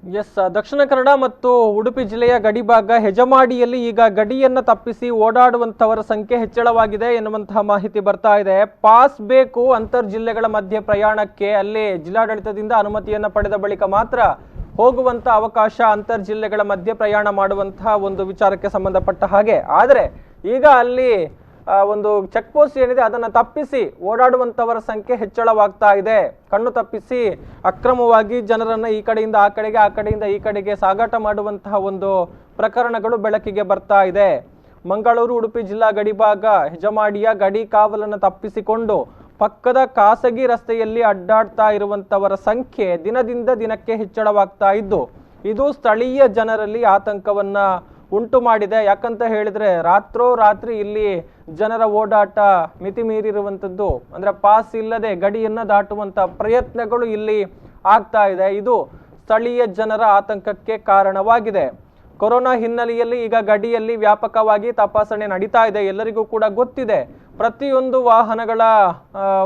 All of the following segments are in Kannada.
ಎಸ್, ದಕ್ಷಿಣ ಕನ್ನಡ ಮತ್ತು ಉಡುಪಿ ಜಿಲ್ಲೆಯ ಗಡಿ ಭಾಗ ಹೆಜಮಾಡಿಯಲ್ಲಿ ಈಗ ಗಡಿಯನ್ನು ತಪ್ಪಿಸಿ ಓಡಾಡುವಂತವರ ಸಂಖ್ಯೆ ಹೆಚ್ಚಳವಾಗಿದೆ ಎನ್ನುವಂತಹ ಮಾಹಿತಿ ಬರ್ತಾ ಇದೆ. ಪಾಸ್ ಬೇಕು ಅಂತರ್ ಜಿಲ್ಲೆಗಳ ಮಧ್ಯೆ ಪ್ರಯಾಣಕ್ಕೆ, ಅಲ್ಲಿ ಜಿಲ್ಲಾಡಳಿತದಿಂದ ಅನುಮತಿಯನ್ನು ಪಡೆದ ಬಳಿಕ ಮಾತ್ರ ಹೋಗುವಂತ ಅವಕಾಶ ಅಂತರ್ ಜಿಲ್ಲೆಗಳ ಮಧ್ಯೆ ಪ್ರಯಾಣ ಮಾಡುವಂತಹ ಒಂದು ವಿಚಾರಕ್ಕೆ ಸಂಬಂಧಪಟ್ಟ ಹಾಗೆ. ಆದರೆ ಈಗ ಅಲ್ಲಿ ಒಂದು ಚೆಕ್ ಪೋಸ್ಟ್ ಏನಿದೆ ಅದನ್ನು ತಪ್ಪಿಸಿ ಓಡಾಡುವಂತವರ ಸಂಖ್ಯೆ ಹೆಚ್ಚಳವಾಗ್ತಾ ಇದೆ. ಕಣ್ಣು ತಪ್ಪಿಸಿ ಅಕ್ರಮವಾಗಿ ಜನರನ್ನ ಈ ಕಡೆಯಿಂದ ಆ ಕಡೆಗೆ, ಆ ಕಡೆಯಿಂದ ಈ ಕಡೆಗೆ ಸಾಗಾಟ ಮಾಡುವಂತಹ ಒಂದು ಪ್ರಕರಣಗಳು ಬೆಳಕಿಗೆ ಬರ್ತಾ ಇದೆ. ಮಂಗಳೂರು ಉಡುಪಿ ಜಿಲ್ಲಾ ಗಡಿಭಾಗ ಹೆಜಮಾಡಿಯ ಗಡಿ ಕಾವಲನ್ನು ತಪ್ಪಿಸಿಕೊಂಡು ಪಕ್ಕದ ಖಾಸಗಿ ರಸ್ತೆಯಲ್ಲಿ ಅಡ್ಡಾಡ್ತಾ ಇರುವಂತವರ ಸಂಖ್ಯೆ ದಿನದಿಂದ ದಿನಕ್ಕೆ ಹೆಚ್ಚಳವಾಗ್ತಾ ಇದ್ದು, ಇದು ಸ್ಥಳೀಯ ಜನರಲ್ಲಿ ಆತಂಕವನ್ನ ಉಂಟು ಮಾಡಿದೆ. ಯಾಕಂತ ಹೇಳಿದ್ರೆ ರಾತ್ರಿ ಇಲ್ಲಿ ಜನರ ಓಡಾಟ ಮಿತಿ ಮೀರಿರುವಂಥದ್ದು, ಅಂದ್ರೆ ಪಾಸ್ ಇಲ್ಲದೆ ಗಡಿಯನ್ನ ದಾಟುವಂತ ಪ್ರಯತ್ನಗಳು ಇಲ್ಲಿ ಆಗ್ತಾ ಇದೆ. ಇದು ಸ್ಥಳೀಯ ಜನರ ಆತಂಕಕ್ಕೆ ಕಾರಣವಾಗಿದೆ. ಕೊರೋನಾ ಹಿನ್ನೆಲೆಯಲ್ಲಿ ಈಗ ಗಡಿಯಲ್ಲಿ ವ್ಯಾಪಕವಾಗಿ ತಪಾಸಣೆ ನಡೀತಾ ಇದೆ. ಎಲ್ಲರಿಗೂ ಕೂಡ ಗೊತ್ತಿದೆ, ಪ್ರತಿಯೊಂದು ವಾಹನಗಳ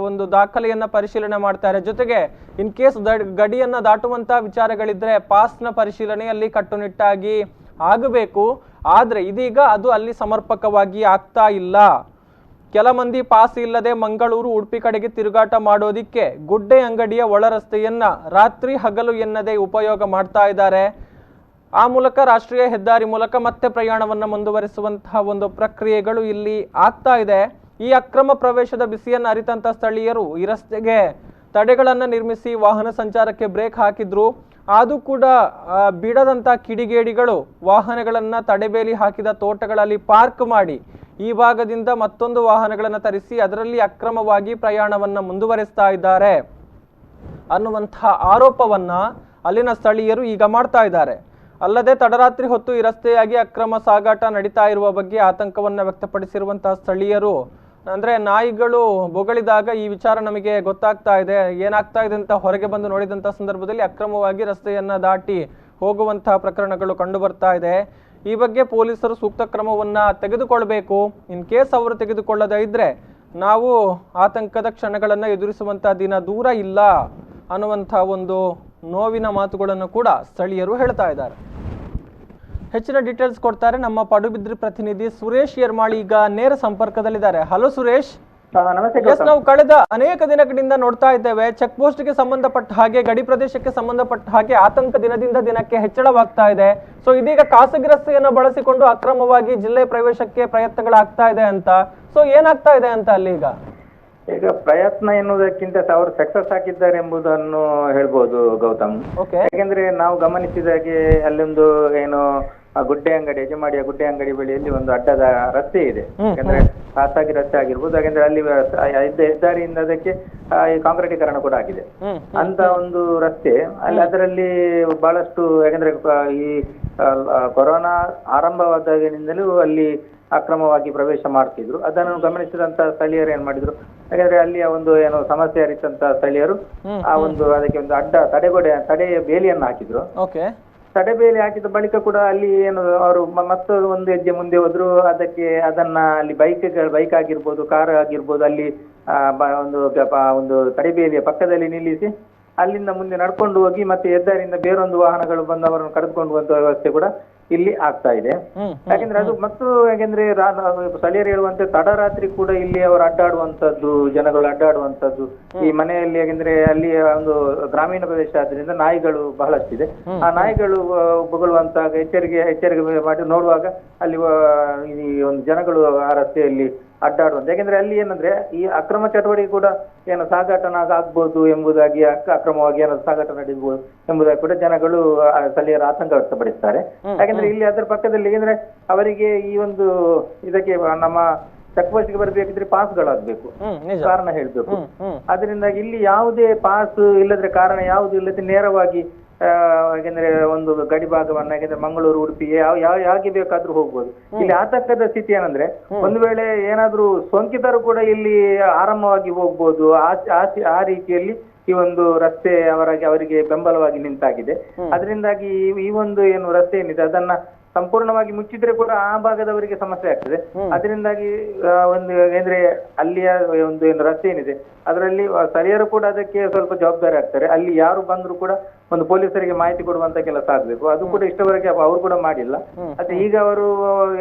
ಒಂದು ದಾಖಲೆಯನ್ನ ಪರಿಶೀಲನೆ ಮಾಡ್ತಾರೆ. ಜೊತೆಗೆ ಇನ್ ಕೇಸ್ ಗಡಿಯನ್ನ ದಾಟುವಂತ ವಿಚಾರಗಳಿದ್ರೆ ಪಾಸ್ನ ಪರಿಶೀಲನೆಯಲ್ಲಿ ಕಟ್ಟುನಿಟ್ಟಾಗಿ ಆಗಬೇಕು. ಆದ್ರೆ ಇದೀಗ ಅದು ಅಲ್ಲಿ ಸಮರ್ಪಕವಾಗಿ ಆಗ್ತಾ ಇಲ್ಲ. ಕೆಲ ಮಂದಿ ಪಾಸ್ ಇಲ್ಲದೆ ಮಂಗಳೂರು ಉಡುಪಿ ಕಡೆಗೆ ತಿರುಗಾಟ ಮಾಡೋದಿಕ್ಕೆ ಗುಡ್ಡೆ ಅಂಗಡಿಯ ಒಳ ರಸ್ತೆಯನ್ನ ರಾತ್ರಿ ಹಗಲು ಎನ್ನದೇ ಉಪಯೋಗ ಮಾಡ್ತಾ ಇದ್ದಾರೆ. ಆ ಮೂಲಕ ರಾಷ್ಟ್ರೀಯ ಹೆದ್ದಾರಿ ಮೂಲಕ ಮತ್ತೆ ಪ್ರಯಾಣವನ್ನ ಮುಂದುವರಿಸುವಂತಹ ಒಂದು ಪ್ರಕ್ರಿಯೆಗಳು ಇಲ್ಲಿ ಆಗ್ತಾ ಇದೆ. ಈ ಅಕ್ರಮ ಪ್ರವೇಶದ ಬಿಸಿಯನ್ನು ಅರಿತಂತ ಸ್ಥಳೀಯರು ಈ ರಸ್ತೆಗೆ ತಡೆಗಳನ್ನ ನಿರ್ಮಿಸಿ ವಾಹನ ಸಂಚಾರಕ್ಕೆ ಬ್ರೇಕ್ ಹಾಕಿದ್ರು. ಅದು ಕೂಡ ಬಿಡದಂತ ಕಿಡಿಗೇಡಿಗಳು ವಾಹನಗಳನ್ನ ತಡೆಬೇಲಿ ಹಾಕಿದ ತೋಟಗಳಲ್ಲಿ ಪಾರ್ಕ್ ಮಾಡಿ ಈ ಭಾಗದಿಂದ ಮತ್ತೊಂದು ವಾಹನಗಳನ್ನು ತರಿಸಿ ಅದರಲ್ಲಿ ಅಕ್ರಮವಾಗಿ ಪ್ರಯಾಣವನ್ನ ಮುಂದುವರಿಸ್ತಾ ಇದ್ದಾರೆ ಅನ್ನುವಂತಹ ಆರೋಪವನ್ನ ಅಲ್ಲಿನ ಸ್ಥಳೀಯರು ಈಗ ಮಾಡ್ತಾ ಇದ್ದಾರೆ. ಅಲ್ಲದೆ ತಡರಾತ್ರಿ ಹೊತ್ತು ಈ ರಸ್ತೆಯಾಗಿ ಅಕ್ರಮ ಸಾಗಾಟ ನಡೀತಾ ಇರುವ ಬಗ್ಗೆ ಆತಂಕವನ್ನ ವ್ಯಕ್ತಪಡಿಸಿರುವಂತಹ ಸ್ಥಳೀಯರು, ಅಂದ್ರೆ ನಾಯಿಗಳು ಬೊಗಳಿದಾಗ ಈ ವಿಚಾರ ನಮಗೆ ಗೊತ್ತಾಗ್ತಾ ಇದೆ, ಏನಾಗ್ತಾ ಇದೆ ಅಂತ ಹೊರಗೆ ಬಂದು ನೋಡಿದಂತ ಸಂದರ್ಭದಲ್ಲಿ ಅಕ್ರಮವಾಗಿ ರಸ್ತೆಯನ್ನ ದಾಟಿ ಹೋಗುವಂತಹ ಪ್ರಕರಣಗಳು ಕಂಡು ಬರ್ತಾ ಇದೆ. ಈ ಬಗ್ಗೆ ಪೊಲೀಸರು ಸೂಕ್ತ ಕ್ರಮವನ್ನ ತೆಗೆದುಕೊಳ್ಬೇಕು. ಇನ್ ಕೇಸ್ ಅವರು ತೆಗೆದುಕೊಳ್ಳದೇ ಇದ್ರೆ ನಾವು ಆತಂಕದ ಕ್ಷಣಗಳನ್ನ ಎದುರಿಸುವಂತಹ ದಿನ ದೂರ ಇಲ್ಲ ಅನ್ನುವಂತಹ ಒಂದು ನೋವಿನ ಮಾತುಗಳನ್ನು ಕೂಡ ಸ್ಥಳೀಯರು ಹೇಳ್ತಾ ಇದ್ದಾರೆ. ಹೆಚ್ಚಿನ ಡೀಟೇಲ್ಸ್ ಕೊಡ್ತಾರೆ ನಮ್ಮ ಪಡುಬಿದ್ರಿ ಪ್ರತಿನಿಧಿ ಸುರೇಶ್ ಯರ್ಮಾಳಿ, ಈಗ ನೇರ ಸಂಪರ್ಕದಲ್ಲಿದ್ದಾರೆ. ಹಲೋ ಸುರೇಶ್. ಎಸ್, ನಾವು ಕಳೆದ ಅನೇಕ ದಿನಗಳಿಂದ ನೋಡ್ತಾ ಇದ್ದೇವೆ ಚೆಕ್ ಪೋಸ್ಟ್ ಗೆ ಸಂಬಂಧಪಟ್ಟ ಹಾಗೆ, ಗಡಿ ಪ್ರದೇಶಕ್ಕೆ ಸಂಬಂಧಪಟ್ಟ ಹಾಗೆ ಆತಂಕ ದಿನದಿಂದ ದಿನಕ್ಕೆ ಹೆಚ್ಚಳವಾಗ್ತಾ ಇದೆ. ಸೊ ಇದೀಗ ಖಾಸಗಿ ರಸ್ತೆಯನ್ನು ಬಳಸಿಕೊಂಡು ಅಕ್ರಮವಾಗಿ ಜಿಲ್ಲೆ ಪ್ರವೇಶಕ್ಕೆ ಪ್ರಯತ್ನಗಳಾಗ್ತಾ ಇದೆ ಅಂತ. ಸೊ ಏನಾಗ್ತಾ ಇದೆ ಅಂತ ಅಲ್ಲಿ ಈಗ ಪ್ರಯತ್ನ ಎನ್ನುವುದಕ್ಕಿಂತ ಅವರು ಸಕ್ಸಸ್ ಆಗಿದ್ದಾರೆ ಎಂಬುದನ್ನು ಹೇಳ್ಬೋದು ಗೌತಮ್. ಯಾಕೆಂದ್ರೆ ನಾವು ಗಮನಿಸಿದಾಗೆ ಅಲ್ಲೊಂದು ಏನು ಗುಡ್ಡೆ ಅಂಗಡಿ, ಹೆಜಮಾಡಿಯ ಗುಡ್ಡೆ ಅಂಗಡಿ ಬಳಿಯಲ್ಲಿ ಒಂದು ಅಡ್ಡದ ರಸ್ತೆ ಇದೆ. ಯಾಕಂದ್ರೆ ಖಾಸಗಿ ರಸ್ತೆ ಆಗಿರ್ಬೋದು, ಯಾಕಂದ್ರೆ ಅಲ್ಲಿ ಹೆದ್ದಾರಿಯಿಂದ ಅದಕ್ಕೆ ಈ ಕಾಂಕ್ರೀಟೀಕರಣ ಕೂಡ ಆಗಿದೆ ಅಂತ ಒಂದು ರಸ್ತೆ. ಅಲ್ಲಿ ಅದರಲ್ಲಿ ಬಹಳಷ್ಟು, ಯಾಕಂದ್ರೆ ಈ ಕೊರೋನಾ ಆರಂಭವಾದಾಗಿನಿಂದಲೂ ಅಲ್ಲಿ ಅಕ್ರಮವಾಗಿ ಪ್ರವೇಶ ಮಾಡ್ತಿದ್ರು. ಅದನ್ನು ಗಮನಿಸಿದಂತ ಸ್ಥಳೀಯರು ಏನ್ ಮಾಡಿದ್ರು, ಯಾಕಂದ್ರೆ ಅಲ್ಲಿಯ ಒಂದು ಏನು ಸಮಸ್ಯೆ ಅರಿತಂತ ಸ್ಥಳೀಯರು ಆ ಒಂದು ಅದಕ್ಕೆ ಒಂದು ತಡೆ ಬೇಲಿಯನ್ನು ಹಾಕಿದ್ರು. ತಡೆ ಬೇಲಿ ಹಾಕಿದ ಬಳಿಕ ಕೂಡ ಅಲ್ಲಿ ಏನು ಅವರು ಮತ್ತೊಂದು ಒಂದು ಹೆಜ್ಜೆ ಮುಂದೆ ಹೋದ್ರು. ಅದನ್ನ ಅಲ್ಲಿ ಬೈಕ್ ಆಗಿರ್ಬೋದು, ಕಾರ್ ಆಗಿರ್ಬೋದು, ಅಲ್ಲಿ ಒಂದು ತಡೆಬೇಲಿಯ ಪಕ್ಕದಲ್ಲಿ ನಿಲ್ಲಿಸಿ ಅಲ್ಲಿಂದ ಮುಂದೆ ನಡ್ಕೊಂಡು ಹೋಗಿ ಮತ್ತೆ ಹೆದ್ದಾರಿಯಿಂದ ಬೇರೊಂದು ವಾಹನಗಳು ಬಂದು ಅವರನ್ನು ಕರೆದುಕೊಂಡು ಹೋಗುವಂತ ವ್ಯವಸ್ಥೆ ಕೂಡ ಇಲ್ಲಿ ಆಗ್ತಾ ಇದೆ. ಯಾಕೆಂದ್ರೆ ಅದು ಮತ್ತು ಯಾಕೆಂದ್ರೆ ಸ್ಥಳೀಯರು ಹೇಳುವಂತೆ ತಡರಾತ್ರಿ ಕೂಡ ಇಲ್ಲಿ ಅವರು ಅಡ್ಡಾಡುವಂತದ್ದು, ಜನಗಳು ಅಡ್ಡಾಡುವಂತದ್ದು ಈ ಮನೆಯಲ್ಲಿ. ಯಾಕೆಂದ್ರೆ ಅಲ್ಲಿ ಒಂದು ಗ್ರಾಮೀಣ ಪ್ರದೇಶ ಆದ್ರಿಂದ ನಾಯಿಗಳು ಬಹಳಷ್ಟಿದೆ. ಆ ನಾಯಿಗಳು ಬೊಗಳುವಂತ ಎಚ್ಚರಿಕೆ ಮಾಡಿ ನೋಡುವಾಗ ಅಲ್ಲಿ ಈ ಒಂದು ಜನಗಳು ಆ ರಸ್ತೆಯಲ್ಲಿ ಅಡ್ಡಾಡುವಂತ. ಯಾಕೆಂದ್ರೆ ಅಲ್ಲಿ ಏನಂದ್ರೆ ಈ ಅಕ್ರಮ ಚಟುವಟಿಕೆ ಕೂಡ ಏನು ಸಾಗಾಟನಾಗ ಆಗ್ಬೋದು ಎಂಬುದಾಗಿ, ಅಕ್ರಮವಾಗಿ ಏನಾದ್ರು ಸಾಗಾಟ ನಡೆಯಬಹುದು ಎಂಬುದಾಗಿ ಕೂಡ ಜನಗಳು ಸ್ಥಳೀಯರ ಆತಂಕ ವ್ಯಕ್ತಪಡಿಸ್ತಾರೆ. ಯಾಕಂದ್ರೆ ಇಲ್ಲಿ ಅದರ ಪಕ್ಕದಲ್ಲಿ ಅಂದ್ರೆ ಅವರಿಗೆ ಈ ಒಂದು ಇದಕ್ಕೆ ನಮ್ಮ ಚೆಕ್ ಪೋಸ್ಟ್ ಗೆ ಬರ್ಬೇಕಿದ್ರೆ ಪಾಸ್ಗಳಾಗ್ಬೇಕು, ಕಾರಣ ಹೇಳ್ಬೇಕು. ಅದರಿಂದ ಇಲ್ಲಿ ಯಾವುದೇ ಪಾಸ್ ಇಲ್ಲದ್ರೆ, ಕಾರಣ ಯಾವುದು ಇಲ್ಲದೆ ನೇರವಾಗಿ ಯಾಕೆಂದ್ರೆ ಒಂದು ಗಡಿ ಭಾಗವನ್ನ, ಯಾಕೆಂದ್ರೆ ಮಂಗಳೂರು ಉಡುಪಿ ಯಾಕೆ ಬೇಕಾದ್ರೂ ಹೋಗ್ಬೋದು. ಇಲ್ಲಿ ಆತಂಕದ ಸ್ಥಿತಿ ಏನಂದ್ರೆ, ಒಂದು ವೇಳೆ ಏನಾದ್ರೂ ಸೋಂಕಿತರು ಕೂಡ ಇಲ್ಲಿ ಆರಾಮವಾಗಿ ಹೋಗ್ಬೋದು. ಆ ರೀತಿಯಲ್ಲಿ ಈ ಒಂದು ರಸ್ತೆ ಅವರಿಗೆ ಬೆಂಬಲವಾಗಿ ನಿಂತಾಗಿದೆ. ಅದರಿಂದಾಗಿ ಈ ಒಂದು ಏನು ರಸ್ತೆ ಏನಿದೆ ಅದನ್ನ ಸಂಪೂರ್ಣವಾಗಿ ಮುಚ್ಚಿದ್ರೆ ಕೂಡ ಆ ಭಾಗದವರಿಗೆ ಸಮಸ್ಯೆ ಆಗ್ತದೆ. ಅದರಿಂದಾಗಿ ಒಂದು ಅಂದ್ರೆ ಅಲ್ಲಿಯ ಒಂದು ಏನು ರಸ್ತೆ ಏನಿದೆ ಅದರಲ್ಲಿ ಸ್ಥಳೀಯರು ಕೂಡ ಅದಕ್ಕೆ ಸ್ವಲ್ಪ ಜವಾಬ್ದಾರಿ ಆಗ್ತಾರೆ. ಅಲ್ಲಿ ಯಾರು ಬಂದ್ರು ಕೂಡ ಒಂದು ಪೊಲೀಸರಿಗೆ ಮಾಹಿತಿ ಕೊಡುವಂತ ಕೆಲಸ ಆಗ್ಬೇಕು. ಅದು ಕೂಡ ಇಷ್ಟವರೆಗೆ ಅವರು ಕೂಡ ಮಾಡಿಲ್ಲ. ಮತ್ತೆ ಈಗ ಅವರು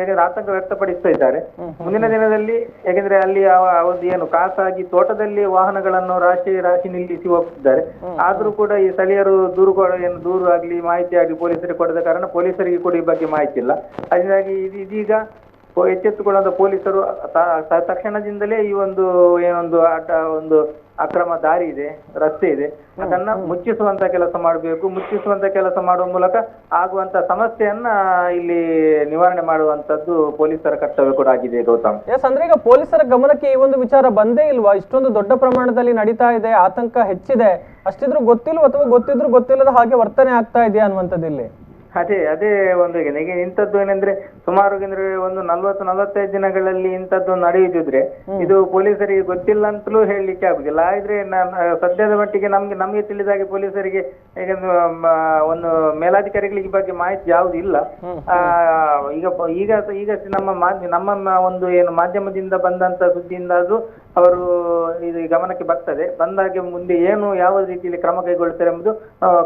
ಯಾಕಂದ್ರೆ ಆತಂಕ ವ್ಯಕ್ತಪಡಿಸ್ತಾ ಇದ್ದಾರೆ. ಮುಂದಿನ ದಿನದಲ್ಲಿ ಯಾಕಂದ್ರೆ ಅಲ್ಲಿ ಒಂದು ಏನು ಖಾಸಗಿ ತೋಟದಲ್ಲಿ ವಾಹನಗಳನ್ನು ರಾಶಿ ನಿಲ್ಲಿಸಿ ಹೋಗ್ತಿದ್ದಾರೆ. ಆದ್ರೂ ಕೂಡ ಈ ಸ್ಥಳೀಯರು ದೂರು ಆಗ್ಲಿ ಮಾಹಿತಿ ಆಗ್ಲಿ ಪೊಲೀಸರಿಗೆ ಕೊಡದ ಕಾರಣ ಪೊಲೀಸರಿಗೆ ಕೂಡ ಈ ಬಗ್ಗೆ ಮಾಹಿತಿ ಇಲ್ಲ. ಅದರಿಂದಾಗಿ ಇದೀಗ ಎಚ್ಚೆತ್ತುಕೊಳ್ಳುವಂತ ಪೊಲೀಸರು ತಕ್ಷಣದಿಂದಲೇ ಈ ಒಂದು ಏನೊಂದು ಒಂದು ಅಕ್ರಮ ದಾರಿ ಇದೆ, ರಸ್ತೆ ಇದೆ, ಅದನ್ನ ಮುಚ್ಚಿಸುವಂತ ಕೆಲಸ ಮಾಡಬೇಕು. ಮುಚ್ಚಿಸುವಂತ ಕೆಲಸ ಮಾಡುವ ಮೂಲಕ ಆಗುವಂತ ಸಮಸ್ಯೆಯನ್ನ ಇಲ್ಲಿ ನಿವಾರಣೆ ಮಾಡುವಂತದ್ದು ಪೊಲೀಸರ ಕರ್ತವ್ಯ ಕೂಡ ಆಗಿದೆ ಗೌತಮ್. ಎಸ್, ಅಂದ್ರೆ ಈಗ ಪೊಲೀಸರ ಗಮನಕ್ಕೆ ಈ ಒಂದು ವಿಚಾರ ಬಂದೇ ಇಲ್ವಾ? ಇಷ್ಟೊಂದು ದೊಡ್ಡ ಪ್ರಮಾಣದಲ್ಲಿ ನಡೀತಾ ಇದೆ, ಆತಂಕ ಹೆಚ್ಚಿದೆ, ಅಷ್ಟಿದ್ರು ಗೊತ್ತಿಲ್ವ ಅಥವಾ ಗೊತ್ತಿದ್ರು ಗೊತ್ತಿಲ್ಲದ ಹಾಗೆ ವರ್ತನೆ ಆಗ್ತಾ ಇದೆಯಾ ಅನ್ನುವಂಥದ್ದು ಇಲ್ಲಿ? ಅದೇ ಒಂದು ಈಗ ಇಂಥದ್ದು ಏನಂದ್ರೆ ಸುಮಾರು ಒಂದು 40-45 ದಿನಗಳಲ್ಲಿ ಇಂಥದ್ದು ನಡೆಯುತ್ತಿದ್ರೆ ಇದು ಪೊಲೀಸರಿಗೆ ಗೊತ್ತಿಲ್ಲ ಅಂತಲೂ ಹೇಳಲಿಕ್ಕೆ ಆಗುದಿಲ್ಲ. ಆದ್ರೆ ಸದ್ಯದ ಮಟ್ಟಿಗೆ ನಮ್ಗೆ ತಿಳಿದಾಗೆ ಪೊಲೀಸರಿಗೆ ಈಗ ಒಂದು ಮೇಲಾಧಿಕಾರಿಗಳಿಗೆ ಈ ಬಗ್ಗೆ ಮಾಹಿತಿ ಯಾವ್ದು ಇಲ್ಲ. ಈಗ ನಮ್ಮ ಒಂದು ಏನು ಮಾಧ್ಯಮದಿಂದ ಬಂದಂತ ಸುದ್ದಿಯಿಂದ ಅದು ಅವರು ಇದು ಗಮನಕ್ಕೆ ಬರ್ತದೆ. ಬಂದಾಗೆ ಮುಂದೆ ಏನು ಯಾವ ರೀತಿಯಲ್ಲಿ ಕ್ರಮ ಕೈಗೊಳ್ಳುತ್ತಾರೆ ಎಂಬುದು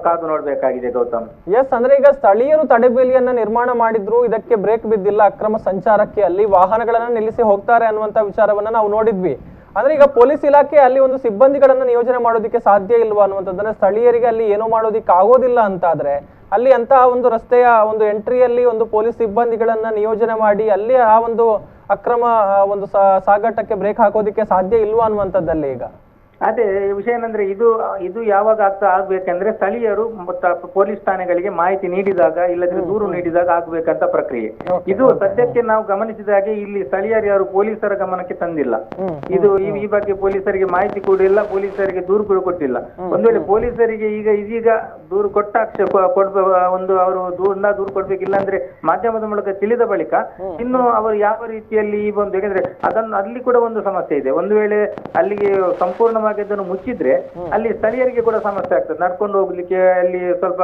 ಕಾದು ನೋಡ್ಬೇಕಾಗಿದೆ ಗೌತಮ್. ಎಸ್, ಅಂದ್ರೆ ಈಗ ಸ್ಥಳೀಯರು ತಡೆಬೇಲಿಯನ್ನ ನಿರ್ಮಾಣ ಮಾಡಿದ್ರು, ಇದಕ್ಕೆ ಬ್ರೇಕ್ ಬಿದ್ದಿಲ್ಲ, ಅಕ್ರಮ ಸಂಚಾರಕ್ಕೆ ಅಲ್ಲಿ ವಾಹನಗಳನ್ನ ನಿಲ್ಲಿಸಿ ಹೋಗ್ತಾರೆ ಅನ್ನುವಂತ ವಿಚಾರವನ್ನ ನಾವು ನೋಡಿದ್ವಿ. ಅಂದ್ರೆ ಈಗ ಪೊಲೀಸ್ ಇಲಾಖೆ ಅಲ್ಲಿ ಒಂದು ಸಿಬ್ಬಂದಿಗಳನ್ನ ನಿಯೋಜನೆ ಮಾಡೋದಕ್ಕೆ ಸಾಧ್ಯ ಇಲ್ವಾ ಅನ್ನುವಂಥದ್ದನ್ನ, ಸ್ಥಳೀಯರಿಗೆ ಅಲ್ಲಿ ಏನೋ ಮಾಡೋದಿಕ್ಕೆ ಆಗೋದಿಲ್ಲ ಅಂತಾದ್ರೆ ಅಲ್ಲಿ ಅಂತಹ ಒಂದು ರಸ್ತೆಯ ಒಂದು ಎಂಟ್ರಿಯಲ್ಲಿ ಒಂದು ಪೊಲೀಸ್ ಸಿಬ್ಬಂದಿಗಳನ್ನ ನಿಯೋಜನೆ ಮಾಡಿ ಅಲ್ಲಿ ಆ ಒಂದು ಅಕ್ರಮ ಒಂದು ಸಾಗಾಟಕ್ಕೆ ಬ್ರೇಕ್ ಹಾಕೋದಿಕ್ಕೆ ಸಾಧ್ಯ ಇಲ್ವಾ ಅನ್ನುವಂಥದ್ದಲ್ಲಿ ಈಗ ಅದೇ ವಿಷಯ ಏನಂದ್ರೆ ಇದು ಯಾವಾಗ ಆಗ್ಬೇಕಂದ್ರೆ ಸ್ಥಳೀಯರು ಪೊಲೀಸ್ ಠಾಣೆಗಳಿಗೆ ಮಾಹಿತಿ ನೀಡಿದಾಗ ಇಲ್ಲದ್ರೆ ದೂರು ನೀಡಿದಾಗ ಆಗ್ಬೇಕಂತ ಪ್ರಕ್ರಿಯೆ. ಇದು ಸದ್ಯಕ್ಕೆ ನಾವು ಗಮನಿಸಿದಾಗೆ ಇಲ್ಲಿ ಸ್ಥಳೀಯರು ಯಾರು ಪೊಲೀಸರ ಗಮನಕ್ಕೆ ತಂದಿಲ್ಲ. ಇದು ಈ ಬಗ್ಗೆ ಪೊಲೀಸರಿಗೆ ಮಾಹಿತಿ ಕೊಡಿಲ್ಲ, ಪೊಲೀಸರಿಗೆ ದೂರು ಕೂಡ ಕೊಟ್ಟಿಲ್ಲ. ಒಂದು ವೇಳೆ ಪೊಲೀಸರಿಗೆ ಇದೀಗ ದೂರು ಒಂದು ಅವರು ದೂರು ಕೊಡ್ಬೇಕಿಲ್ಲ ಅಂದ್ರೆ ಮಾಧ್ಯಮದ ಮೂಲಕ ತಿಳಿದ ಬಳಿಕ ಇನ್ನು ಅವರು ಯಾವ ರೀತಿಯಲ್ಲಿ ಈ ಒಂದು ಯಾಕಂದ್ರೆ ಅಲ್ಲಿ ಕೂಡ ಒಂದು ಸಮಸ್ಯೆ ಇದೆ. ಒಂದು ವೇಳೆ ಅಲ್ಲಿಗೆ ಸಂಪೂರ್ಣವಾಗಿ ಅದನ್ನು ಮುಚ್ಚಿದ್ರೆ ಅಲ್ಲಿ ಸ್ಥಳೀಯರಿಗೆ ಕೂಡ ಸಮಸ್ಯೆ ಆಗ್ತದೆ. ನಡ್ಕೊಂಡು ಹೋಗ್ಲಿಕ್ಕೆ ಅಲ್ಲಿ ಸ್ವಲ್ಪ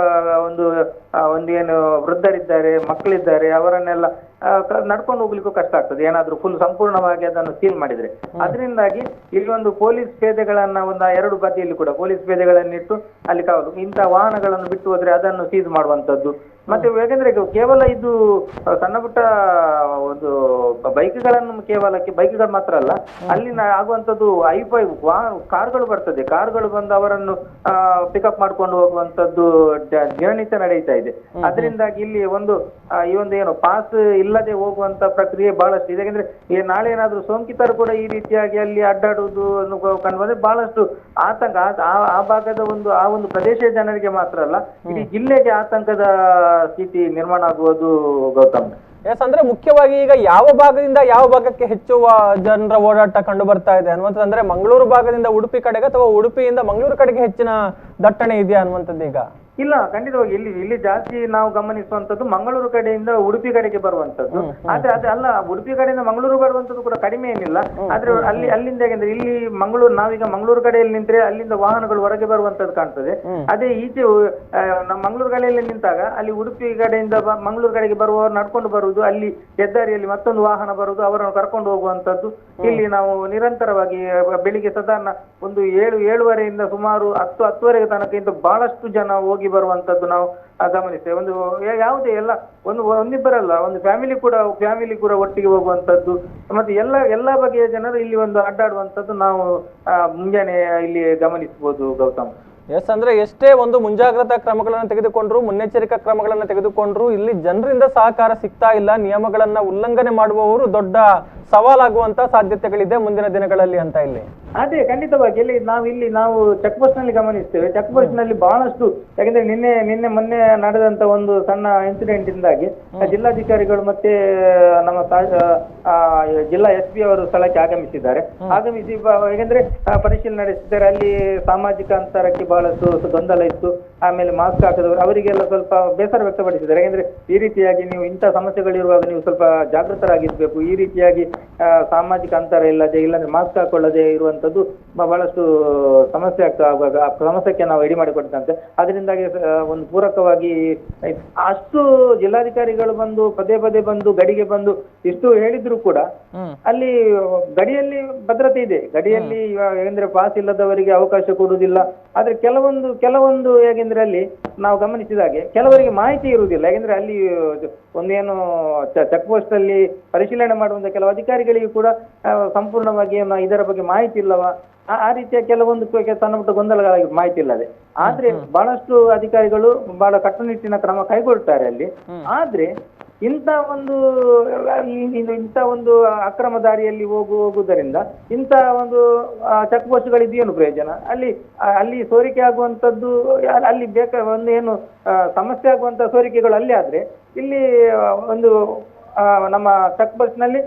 ಒಂದು ಏನು ವೃದ್ಧರಿದ್ದಾರೆ, ಮಕ್ಕಳಿದ್ದಾರೆ, ಅವರನ್ನೆಲ್ಲ ನಡ್ಕೊಂಡು ಹೋಗ್ಲಿಕ್ಕೂ ಕಷ್ಟ ಆಗ್ತದೆ ಏನಾದ್ರೂ ಫುಲ್ ಸಂಪೂರ್ಣವಾಗಿ ಅದನ್ನು ಸೀಲ್ ಮಾಡಿದ್ರೆ. ಅದರಿಂದಾಗಿ ಇಲ್ಲಿ ಒಂದು ಪೊಲೀಸ್ ಪೇದೆಗಳನ್ನ ಒಂದು 2 ಬದಿಯಲ್ಲಿ ಕೂಡ ಪೊಲೀಸ್ ಪೇದೆಗಳನ್ನಿಟ್ಟು ಅಲ್ಲಿ ಕಾವಲು ಇಂಥ ವಾಹನಗಳನ್ನು ಬಿಟ್ಟು ಹೋದ್ರೆ ಅದನ್ನು ಸೀಸ್ ಮಾಡುವಂತದ್ದು. ಮತ್ತೆ ಯಾಕಂದ್ರೆ ಕೇವಲ ಇದು ಸಣ್ಣ ಪುಟ್ಟ ಒಂದು ಬೈಕ್ಗಳು ಮಾತ್ರ ಅಲ್ಲ, ಅಲ್ಲಿನ ಆಗುವಂತದ್ದು ಕಾರ್ಗಳು ಬರ್ತದೆ. ಕಾರ್ಗಳು ಬಂದು ಅವರನ್ನು ಪಿಕಪ್ ಮಾಡ್ಕೊಂಡು ಹೋಗುವಂತದ್ದು ದಿನನಿತ್ಯ ನಡೀತಾ ಇದೆ. ಅದರಿಂದಾಗಿ ಇಲ್ಲಿ ಈ ಒಂದು ಏನು ಪಾಸ್ ಇಲ್ಲದೆ ಹೋಗುವಂತ ಪ್ರಕ್ರಿಯೆ ಬಹಳಷ್ಟು ಇದೆ. ಯಾಕಂದ್ರೆ ನಾಳೆ ಏನಾದ್ರೂ ಸೋಂಕಿತರು ಕೂಡ ಈ ರೀತಿಯಾಗಿ ಅಲ್ಲಿ ಅಡ್ಡಾಡುವುದು ಕಂಡು ಬಂದ್ರೆ ಬಹಳಷ್ಟು ಆತಂಕ ಆ ಭಾಗದ ಒಂದು ಪ್ರದೇಶದ ಜನರಿಗೆ ಮಾತ್ರ ಅಲ್ಲ, ಇಡೀ ಜಿಲ್ಲೆಗೆ ಆತಂಕದ ಸ್ಥಿತಿ ನಿರ್ಮಾಣ ಆಗುವುದು ಗೌತಮ್. ಎಸ್, ಅಂದ್ರೆ ಮುಖ್ಯವಾಗಿ ಈಗ ಯಾವ ಭಾಗದಿಂದ ಯಾವ ಭಾಗಕ್ಕೆ ಹೆಚ್ಚು ಜನರ ಓಡಾಟ ಕಂಡು ಬರ್ತಾ ಇದೆ ಅನ್ನುವಂಥದ್ದು, ಅಂದ್ರೆ ಮಂಗಳೂರು ಭಾಗದಿಂದ ಉಡುಪಿ ಕಡೆಗೆ ಅಥವಾ ಉಡುಪಿಯಿಂದ ಮಂಗಳೂರು ಕಡೆಗೆ ಹೆಚ್ಚಿನ ದಟ್ಟಣೆ ಇದೆಯಾ ಅನ್ನುವಂಥದ್ದು? ಈಗ ಇಲ್ಲ, ಖಂಡಿತವಾಗಿ ಇಲ್ಲಿ ಜಾಸ್ತಿ ನಾವು ಗಮನಿಸುವಂತದ್ದು ಮಂಗಳೂರು ಕಡೆಯಿಂದ ಉಡುಪಿ ಕಡೆಗೆ ಬರುವಂತದ್ದು. ಆದ್ರೆ ಅಲ್ಲ, ಉಡುಪಿ ಕಡೆಯಿಂದ ಮಂಗಳೂರು ಬರುವಂತದ್ದು ಕೂಡ ಕಡಿಮೆ ಏನಿಲ್ಲ. ಆದ್ರೆ ಅಲ್ಲಿಂದ ಯಾಕಂದ್ರೆ ಇಲ್ಲಿ ನಾವೀಗ ಮಂಗಳೂರು ಕಡೆಯಲ್ಲಿ ನಿಂತ್ರೆ ಅಲ್ಲಿಂದ ವಾಹನಗಳು ಹೊರಗೆ ಬರುವಂತದ್ದು ಕಾಣ್ತದೆ. ಅದೇ ಈಚೆ ನಮ್ಮ ಮಂಗಳೂರು ಕಡೆಯಲ್ಲಿ ನಿಂತಾಗ ಅಲ್ಲಿ ಉಡುಪಿ ಕಡೆಯಿಂದ ಮಂಗಳೂರು ಕಡೆಗೆ ಬರುವವರು ನಡ್ಕೊಂಡು ಬರುವುದು, ಅಲ್ಲಿ ಹೆದ್ದಾರಿಯಲ್ಲಿ ಮತ್ತೊಂದು ವಾಹನ ಬರುವುದು, ಅವರನ್ನು ಕರ್ಕೊಂಡು ಹೋಗುವಂತದ್ದು ಇಲ್ಲಿ ನಾವು ನಿರಂತರವಾಗಿ ಬೆಳಿಗ್ಗೆ ಸಾಧಾರಣ ಒಂದು 7-7:30 ಸುಮಾರು 10-10:30 ತನಕ ಬಹಳಷ್ಟು ಜನ ಹೋಗಿ ಬರುವಂತದ್ದು ನಾವು ಗಮನಿಸ್ತೇವೆ. ಒಂದು ಯಾವುದೇ ಎಲ್ಲ ಒಂದಿಬ್ಬರಲ್ಲ, ಒಂದು ಫ್ಯಾಮಿಲಿ ಕೂಡ ಒಟ್ಟಿಗೆ ಹೋಗುವಂತದ್ದು, ಮತ್ತೆ ಎಲ್ಲ ಬಗೆಯ ಜನರು ಇಲ್ಲಿ ಅಡ್ಡಾಡುವಂತದ್ದು ನಾವು ಮುಂಜಾನೆ ಇಲ್ಲಿ ಗಮನಿಸಬಹುದು ಗೌತಮ್. ಎಸ್, ಅಂದ್ರೆ ಎಷ್ಟೇ ಒಂದು ಮುಂಜಾಗ್ರತಾ ಕ್ರಮಗಳನ್ನು ತೆಗೆದುಕೊಂಡ್ರು, ಮುನ್ನೆಚ್ಚರಿಕಾ ಕ್ರಮಗಳನ್ನ ತೆಗೆದುಕೊಂಡ್ರು, ಇಲ್ಲಿ ಜನರಿಂದ ಸಹಕಾರ ಸಿಗ್ತಾ ಇಲ್ಲ. ನಿಯಮಗಳನ್ನ ಉಲ್ಲಂಘನೆ ಮಾಡುವವರು ದೊಡ್ಡ ಸವಾಲಾಗುವಂತ ಸಾಧ್ಯತೆಗಳಿದೆ ಮುಂದಿನ ದಿನಗಳಲ್ಲಿ ಅಂತ ಇಲ್ಲಿ. ಅದೇ ಖಂಡಿತವಾಗಿ ನಾವು ಚೆಕ್ ಪೋಸ್ಟ್ ನಲ್ಲಿ ಗಮನಿಸ್ತೇವೆ. ಚೆಕ್ ಪೋಸ್ಟ್ ನಲ್ಲಿ ಬಹಳಷ್ಟು, ಯಾಕಂದ್ರೆ ಮೊನ್ನೆ ನಡೆದಂತ ಒಂದು ಸಣ್ಣ ಇನ್ಸಿಡೆಂಟ್ ಇಂದಾಗಿ ಜಿಲ್ಲಾಧಿಕಾರಿಗಳು ಮತ್ತೆ ನಮ್ಮ ಜಿಲ್ಲಾ SP ಅವರು ಸ್ಥಳಕ್ಕೆ ಆಗಮಿಸಿ ಯಾಕಂದ್ರೆ ಪರಿಶೀಲನೆ ನಡೆಸಿದ್ದಾರೆ. ಅಲ್ಲಿ ಸಾಮಾಜಿಕ ಅಂತರಕ್ಕೆ ಬಹಳಷ್ಟು ಗೊಂದಲ ಇತ್ತು. ಆಮೇಲೆ ಮಾಸ್ಕ್ ಹಾಕದವರು ಅವರಿಗೆಲ್ಲ ಸ್ವಲ್ಪ ಬೇಸರ ವ್ಯಕ್ತಪಡಿಸಿದ್ದಾರೆ. ಯಾಕಂದ್ರೆ ಈ ರೀತಿಯಾಗಿ ನೀವು ಇಂಥ ಸಮಸ್ಯೆಗಳಿರುವಾಗ ನೀವು ಸ್ವಲ್ಪ ಜಾಗೃತರಾಗಿರ್ಬೇಕು. ಈ ರೀತಿಯಾಗಿ ಸಾಮಾಜಿಕ ಅಂತರ ಇಲ್ಲಂದ್ರೆ ಮಾಸ್ಕ್ ಹಾಕೊಳ್ಳದೆ ಇರುವಂತದ್ದು ಬಹಳಷ್ಟು ಸಮಸ್ಯೆ ಆಗುವಾಗ ಆ ಸಮಸ್ಯೆಗೆ ನಾವು ಎಡಿ ಮಾಡಿಕೊಟ್ಟಂತೆ. ಅದರಿಂದಾಗಿ ಒಂದು ಪೂರಕವಾಗಿ ಅಷ್ಟು ಜಿಲ್ಲಾಧಿಕಾರಿಗಳು ಬಂದು ಪದೇ ಬಂದು ಗಡಿಗೆ ಬಂದು ಇಷ್ಟು ಹೇಳಿದ್ರು ಕೂಡ ಅಲ್ಲಿ ಗಡಿಯಲ್ಲಿ ಭದ್ರತೆ ಇದೆ. ಗಡಿಯಲ್ಲಿ ಏನಂದ್ರೆ ಪಾಸ್ ಇಲ್ಲದವರಿಗೆ ಅವಕಾಶ ಕೊಡುವುದಿಲ್ಲ. ಆದ್ರೆ ಕೆಲವೊಂದು ಹೇಗೆಂದ್ರೆ ಅಲ್ಲಿ ನಾವು ಗಮನಿಸಿದ ಹಾಗೆ ಕೆಲವರಿಗೆ ಮಾಹಿತಿ ಇರುವುದಿಲ್ಲ. ಯಾಕೆಂದ್ರೆ ಅಲ್ಲಿ ಒಂದೇನು ಚೆಕ್ ಪೋಸ್ಟ್ ಅಲ್ಲಿ ಪರಿಶೀಲನೆ ಮಾಡುವಂತ ಕೆಲವು ಅಧಿಕಾರಿಗಳಿಗೂ ಕೂಡ ಸಂಪೂರ್ಣವಾಗಿ ಇದರ ಬಗ್ಗೆ ಮಾಹಿತಿ ಇಲ್ಲವಾ, ಆ ರೀತಿಯ ಕೆಲವೊಂದು ಸಣ್ಣ ಪುಟ್ಟ ಗೊಂದಲಗಳಾಗಿ ಮಾಹಿತಿ ಇಲ್ಲದೆ. ಆದ್ರೆ ಬಹಳಷ್ಟು ಅಧಿಕಾರಿಗಳು ಬಹಳ ಕಟ್ಟುನಿಟ್ಟಿನ ಕ್ರಮ ಕೈಗೊಳ್ತಾರೆ ಅಲ್ಲಿ. ಆದ್ರೆ ಇಂಥ ಒಂದು ಅಕ್ರಮ ದಾರಿಯಲ್ಲಿ ಹೋಗುವುದರಿಂದ ಇಂಥ ಒಂದು ಚೆಕ್ ಪೋಸ್ಟ್ಗಳಿದ್ದು ಏನು ಪ್ರಯೋಜನ? ಅಲ್ಲಿ ಸೋರಿಕೆ ಆಗುವಂತದ್ದು ಅಲ್ಲಿ ಒಂದು ಏನು ಸಮಸ್ಯೆ ಆಗುವಂತ ಸೋರಿಕೆಗಳು ಅಲ್ಲಿ ಆದ್ರೆ ಇಲ್ಲಿ ಒಂದು ನಮ್ಮ ಚೆಕ್ ಪೋಸ್ಟ್ ನಲ್ಲಿ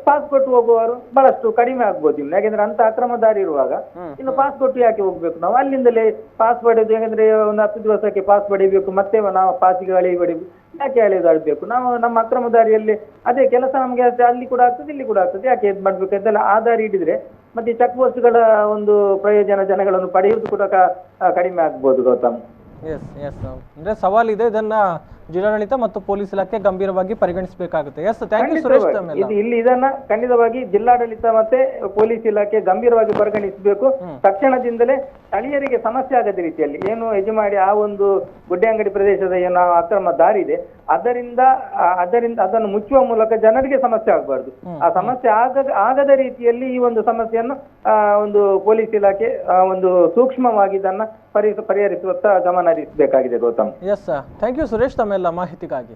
ಪಾಸ್ಪೋರ್ಟ್ ಹೋಗುವವರು ಬಹಳಷ್ಟು ಕಡಿಮೆ ಆಗ್ಬೋದು ಇನ್ನು. ಯಾಕೆಂದ್ರೆ ಅಂತ ಅಕ್ರಮ ದಾರಿ ಇರುವಾಗ ಇನ್ನು ಪಾಸ್ಪೋರ್ಟ್ ಯಾಕೆ ಹೋಗ್ಬೇಕು ನಾವು? ಅಲ್ಲಿಂದಲೇ ಪಾಸ್ ಪಡೆಯೋದು, ಯಾಕಂದ್ರೆ ಒಂದು 10 ದಿವಸಕ್ಕೆ ಪಾಸ್ ಪಡಿಬೇಕು, ಮತ್ತೆ ನಾವು ಪಾಸಿಗೆ ಹೊಡಿಬೇಕು, ಯಾಕೆ ಎಳೆದಾಡ್ಬೇಕು? ನಾವು ನಮ್ಮ ಅಕ್ರಮ ದಾರಿಯಲ್ಲಿ ಅದೇ ಕೆಲಸ ನಮ್ಗೆ ಅಲ್ಲಿ ಕೂಡ ಆಗ್ತದೆ, ಇಲ್ಲಿ ಕೂಡ ಆಗ್ತದೆ, ಯಾಕೆ ಇದು ಮಾಡ್ಬೇಕು ಅಂತೆಲ್ಲ ಆ ದಾರಿ ಹಿಡಿದ್ರೆ ಮತ್ತೆ ಚೆಕ್ ಪೋಸ್ಟ್ಗಳ ಒಂದು ಪ್ರಯೋಜನ ಜನಗಳನ್ನು ಪಡೆಯುವುದು ಕೂಡ ಕಡಿಮೆ ಆಗ್ಬೋದು ಗೌತಮ್. ಎಸ್ ಎಸ್ ಅಂದ್ರೆ ಸವಾಲಿದೆ, ಇದನ್ನ ಜಿಲ್ಲಾಡಳಿತ ಮತ್ತು ಪೊಲೀಸ್ ಇಲಾಖೆ ಗಂಭೀರವಾಗಿ ಪರಿಗಣಿಸಬೇಕಾಗುತ್ತೆ. Yes, thank you Suresh. ಇಲ್ಲಿ ಇದನ್ನ ಖಂಡಿತವಾಗಿ ಜಿಲ್ಲಾಡಳಿತ ಮತ್ತೆ ಪೊಲೀಸ್ ಇಲಾಖೆ ಗಂಭೀರವಾಗಿ ಪರಿಗಣಿಸಬೇಕು. ತಕ್ಷಣದಿಂದಲೇ ಸ್ಥಳೀಯರಿಗೆ ಸಮಸ್ಯೆ ಆಗದ ರೀತಿಯಲ್ಲಿ ಏನು ಹೆಜಮಾಡಿ ಆ ಒಂದು ಗುಡ್ಡೆ ಅಂಗಡಿ ಪ್ರದೇಶದ ಏನು ಅಕ್ರಮ ದಾರಿ ಇದೆ ಅದರಿಂದ ಅದನ್ನು ಮುಚ್ಚುವ ಮೂಲಕ ಜನರಿಗೆ ಸಮಸ್ಯೆ ಆಗಬಾರ್ದು. ಆ ಸಮಸ್ಯೆ ಆಗದ ರೀತಿಯಲ್ಲಿ ಈ ಒಂದು ಸಮಸ್ಯೆಯನ್ನು ಒಂದು ಪೊಲೀಸ್ ಇಲಾಖೆ ಒಂದು ಸೂಕ್ಷ್ಮವಾಗಿ ಇದನ್ನ ಪರಿಹರಿಸುವತ್ತ ಗಮನ ಹರಿಸಬೇಕಾಗಿದೆ Gautam. Yes, thank you Suresh ತಮ್ಮೆಲ್ಲ ಮಾಹಿತಿಗಾಗಿ.